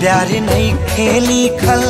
प्यार नहीं खेली खल,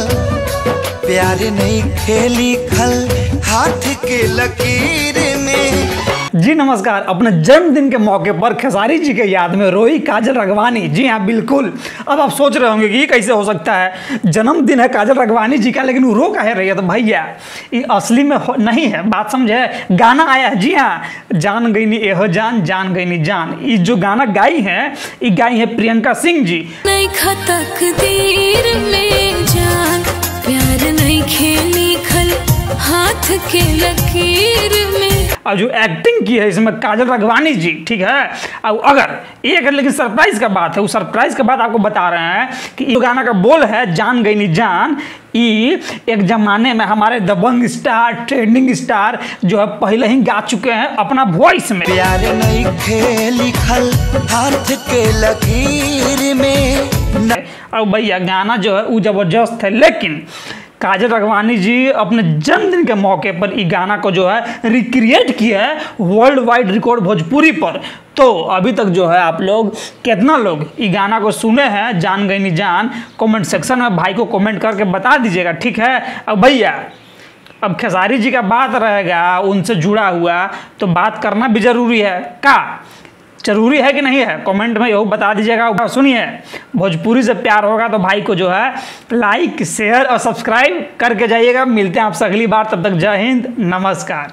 प्यार नहीं खेली खल हाथ के लकीर में। जी नमस्कार। अपने जन्मदिन के मौके पर खेसारी जी के याद में रोई काजल राघवानी। जी हाँ बिल्कुल। अब आप सोच रहे होंगे कि ये कैसे हो सकता है, जन्मदिन है काजल राघवानी जी का लेकिन वो रो काहे रही है। तो भैया ये असली में नहीं है, बात समझे। गाना आया है, जी हाँ, जान गई नी एहो जान, जान गई नी जान। ये जो गाना गाई है, ये गाई है प्रियंका सिंह जी। नहीं तकदीर में जान, प्यार नहीं खेली खल हाथ के लकीर में। और जो एक्टिंग की है इसमें काजल राघवानी जी, ठीक है। अब अगर एक लेकिन सरप्राइज का बात है, उस सरप्राइज के बाद आपको बता रहे हैं कि ये गाना का बोल है जान गई नी जान। ये एक जमाने में हमारे दबंग स्टार, ट्रेंडिंग स्टार जो है पहले ही गा चुके हैं अपना वॉइस में। प्यार नहीं खेली खल हाथ के लकीर में। अब भैया गाना जो है वो जबरदस्त है, लेकिन काजल राघवानी जी अपने जन्मदिन के मौके पर इस गाना को जो है रिक्रिएट किया है वर्ल्ड वाइड रिकॉर्ड भोजपुरी पर। तो अभी तक जो है आप लोग कितना लोग इस गाना को सुने हैं जान गई नी जान, कमेंट सेक्शन में भाई को कमेंट करके बता दीजिएगा, ठीक है। अब भैया अब खेसारी जी का बात रहेगा उनसे जुड़ा हुआ, तो बात करना भी जरूरी है। का जरूरी है कि नहीं है, कमेंट में यही बता दीजिएगा। सुनिए, भोजपुरी से प्यार होगा तो भाई को जो है लाइक, शेयर और सब्सक्राइब करके जाइएगा। मिलते हैं आपसे अगली बार, तब तक जय हिंद, नमस्कार।